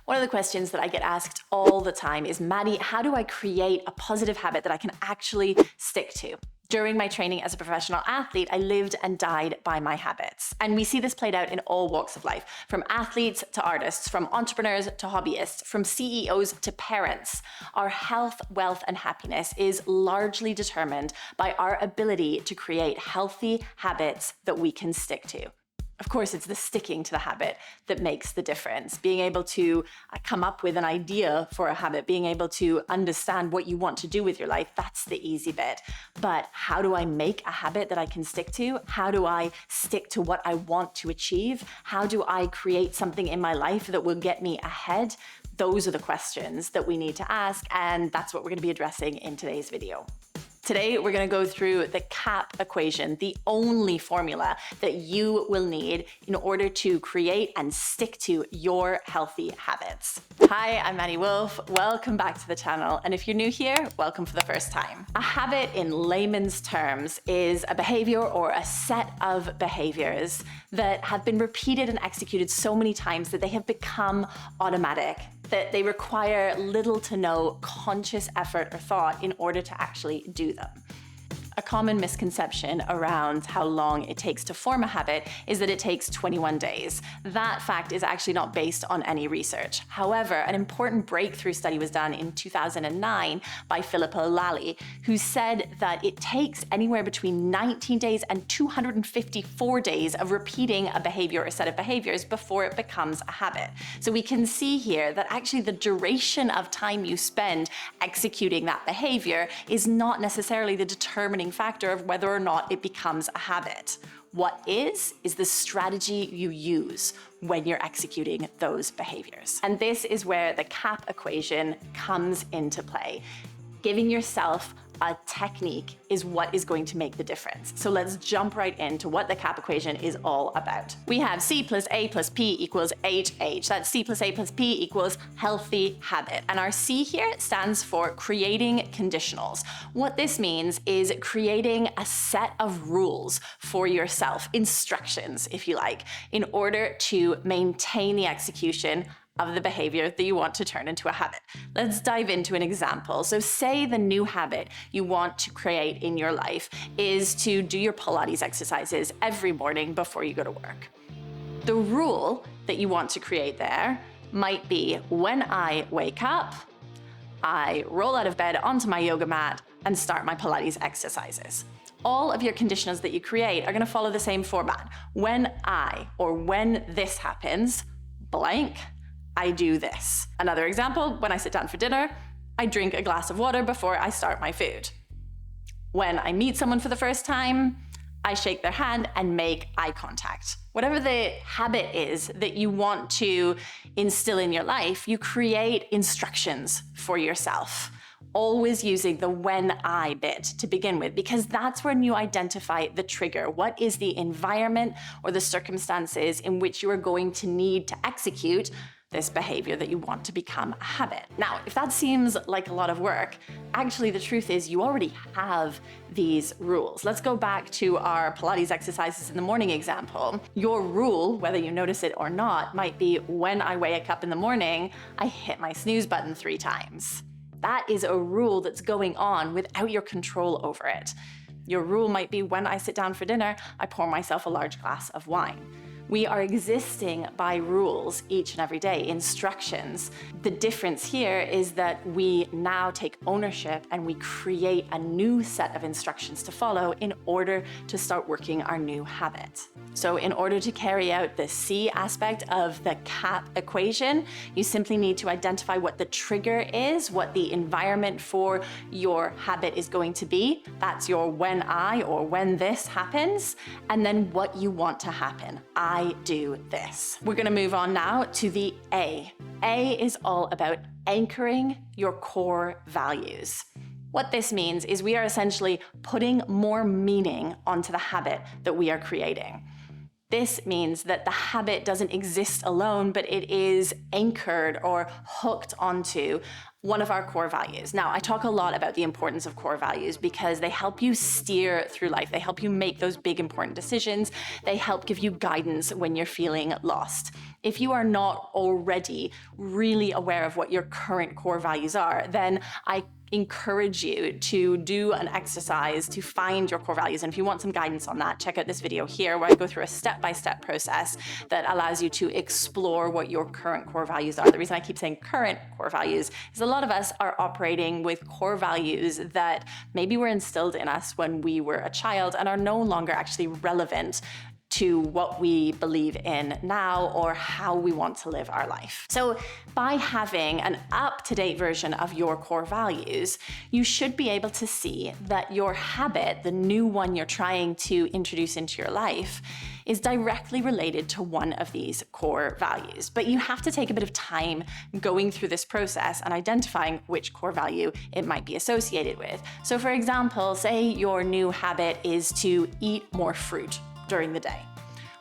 One of the questions that I get asked all the time is, Maddie, how do I create a positive habit that I can actually stick to? During my training as a professional athlete, I lived and died by my habits. And we see this played out in all walks of life, from athletes to artists, from entrepreneurs to hobbyists, from CEOs to parents. Our health, wealth, and happiness is largely determined by our ability to create healthy habits that we can stick to. Of course, it's the sticking to the habit that makes the difference. Being able to come up with an idea for a habit, being able to understand what you want to do with your life, that's the easy bit. But how do I make a habit that I can stick to? How do I stick to what I want to achieve? How do I create something in my life that will get me ahead? Those are the questions that we need to ask, and that's what we're going to be addressing in today's video. Today, we're going to go through the CAP equation, the only formula that you will need in order to create and stick to your healthy habits. Hi, I'm Maddie Wolf. Welcome back to the channel. And if you're new here, welcome for the first time. A habit in layman's terms is a behavior or a set of behaviors that have been repeated and executed so many times that they have become automatic, that they require little to no conscious effort or thought in order to actually do them. A common misconception around how long it takes to form a habit is that it takes 21 days. That fact is actually not based on any research. However, an important breakthrough study was done in 2009 by Philippa Lally, who said that it takes anywhere between 19 days and 254 days of repeating a behavior or set of behaviors before it becomes a habit. So we can see here that actually the duration of time you spend executing that behavior is not necessarily the determining factor of whether or not it becomes a habit. What is the strategy you use when you're executing those behaviors. And this is where the CAP equation comes into play. Giving yourself a technique is what is going to make the difference. So let's jump right into what the CAP equation is all about. We have C plus A plus P equals HH. That's C plus A plus P equals healthy habit. And our C here stands for creating conditionals. What this means is creating a set of rules for yourself, instructions, if you like, in order to maintain the execution of the behavior that you want to turn into a habit. Let's dive into an example. So say the new habit you want to create in your life is to do your Pilates exercises every morning before you go to work. The rule that you want to create there might be, when I wake up, I roll out of bed onto my yoga mat and start my Pilates exercises. All of your conditionals that you create are going to follow the same format. When I, or when this happens, blank, I do this. Another example, when I sit down for dinner, I drink a glass of water before I start my food. When I meet someone for the first time, I shake their hand and make eye contact. Whatever the habit is that you want to instill in your life, you create instructions for yourself, always using the when I bit to begin with, because that's when you identify the trigger. What is the environment or the circumstances in which you are going to need to execute this behavior that you want to become a habit. Now, if that seems like a lot of work, actually the truth is you already have these rules. Let's go back to our Pilates exercises in the morning example. Your rule, whether you notice it or not, might be, when I wake up in the morning, I hit my snooze button 3 times. That is a rule that's going on without your control over it. Your rule might be, when I sit down for dinner, I pour myself a large glass of wine. We are existing by rules each and every day, instructions. The difference here is that we now take ownership and we create a new set of instructions to follow in order to start working our new habit. So in order to carry out the C aspect of the CAP equation, you simply need to identify what the trigger is, what the environment for your habit is going to be. That's your when I, or when this happens, and then what you want to happen. I do this. We're going to move on now to the A. A is all about anchoring your core values. What this means is we are essentially putting more meaning onto the habit that we are creating. This means that the habit doesn't exist alone, but it is anchored or hooked onto one of our core values. Now, I talk a lot about the importance of core values because they help you steer through life. They help you make those big, important decisions. They help give you guidance when you're feeling lost. If you are not already really aware of what your current core values are, then I encourage you to do an exercise to find your core values. And if you want some guidance on that, check out this video here where I go through a step-by-step process that allows you to explore what your current core values are. The reason I keep saying current core values is a lot of us are operating with core values that maybe were instilled in us when we were a child and are no longer actually relevant to what we believe in now or how we want to live our life. So by having an up-to-date version of your core values, you should be able to see that your habit, the new one you're trying to introduce into your life, is directly related to one of these core values. But you have to take a bit of time going through this process and identifying which core value it might be associated with. So for example, say your new habit is to eat more fruit during the day.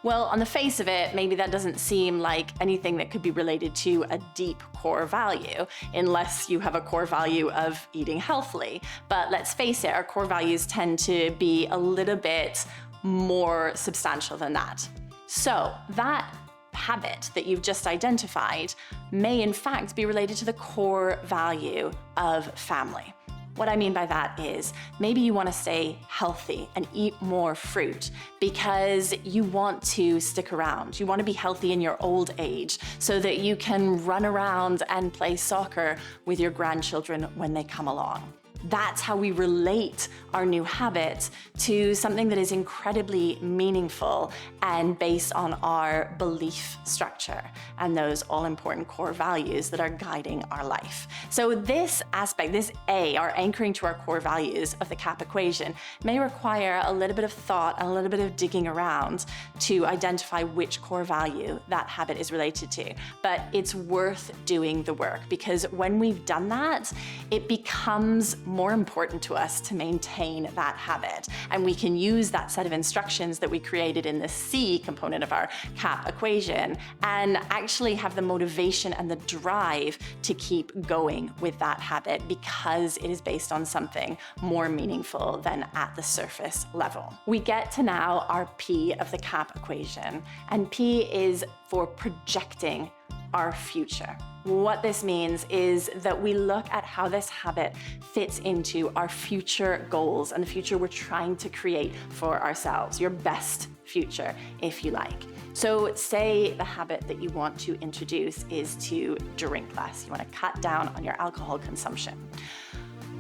Well, on the face of it, maybe that doesn't seem like anything that could be related to a deep core value, unless you have a core value of eating healthily. But let's face it, our core values tend to be a little bit more substantial than that. So that habit that you've just identified may in fact be related to the core value of family. What I mean by that is maybe you want to stay healthy and eat more fruit because you want to stick around. You want to be healthy in your old age so that you can run around and play soccer with your grandchildren when they come along. That's how we relate our new habits to something that is incredibly meaningful and based on our belief structure and those all-important core values that are guiding our life. So this aspect, this A, our anchoring to our core values of the CAP equation, may require a little bit of thought and a little bit of digging around to identify which core value that habit is related to. But it's worth doing the work because when we've done that, it becomes more important to us to maintain that habit. And we can use that set of instructions that we created in the C component of our CAP equation and actually have the motivation and the drive to keep going with that habit because it is based on something more meaningful than at the surface level. We get to now our P of the CAP equation, and P is for projecting our future. What this means is that we look at how this habit fits into our future goals and the future we're trying to create for ourselves, your best future, if you like. So say the habit that you want to introduce is to drink less. You want to cut down on your alcohol consumption.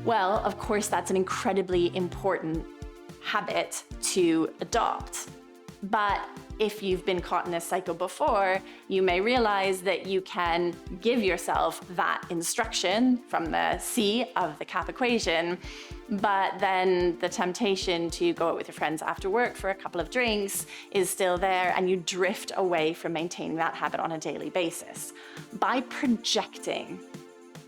Well, of course, that's an incredibly important habit to adopt. But if you've been caught in this cycle before, you may realize that you can give yourself that instruction from the C of the CAP equation, but then the temptation to go out with your friends after work for a couple of drinks is still there and you drift away from maintaining that habit on a daily basis. By projecting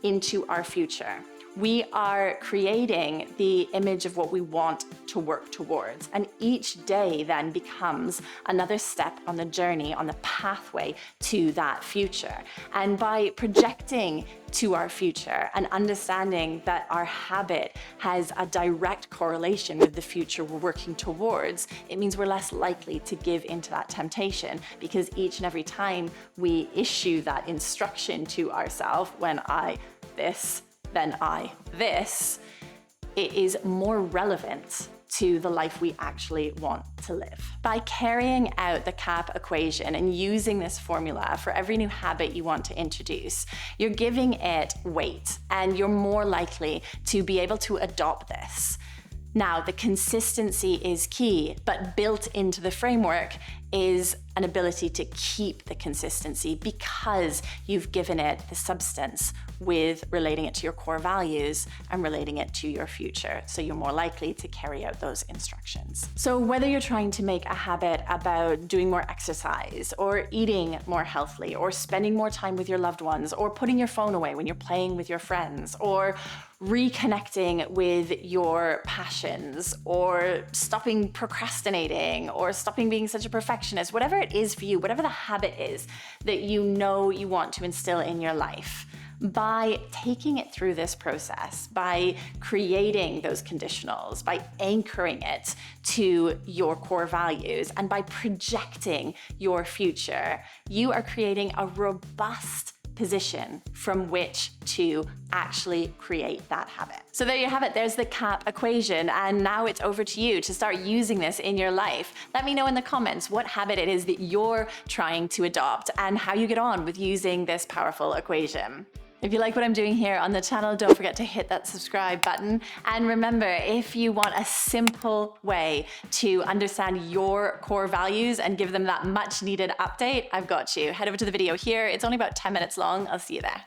into our future, we are creating the image of what we want to work towards. And each day then becomes another step on the journey, on the pathway to that future. And by projecting to our future and understanding that our habit has a direct correlation with the future we're working towards, it means we're less likely to give into that temptation because each and every time we issue that instruction to ourselves, when I this, then I this, it is more relevant to the life we actually want to live. By carrying out the CAP equation and using this formula for every new habit you want to introduce, you're giving it weight and you're more likely to be able to adopt this. Now, the consistency is key, but built into the framework is an ability to keep the consistency because you've given it the substance with relating it to your core values and relating it to your future. So you're more likely to carry out those instructions. So whether you're trying to make a habit about doing more exercise or eating more healthily or spending more time with your loved ones or putting your phone away when you're playing with your friends or reconnecting with your passions or stopping procrastinating or stopping being such a perfectionist, whatever it is for you, whatever the habit is that you know you want to instill in your life, by taking it through this process, by creating those conditionals, by anchoring it to your core values, and by projecting your future, you are creating a robust position from which to actually create that habit. So there you have it. There's the CAP equation. And now it's over to you to start using this in your life. Let me know in the comments what habit it is that you're trying to adopt and how you get on with using this powerful equation. If you like what I'm doing here on the channel, don't forget to hit that subscribe button. And remember, if you want a simple way to understand your core values and give them that much needed update, I've got you. Head over to the video here. It's only about 10 minutes long. I'll see you there.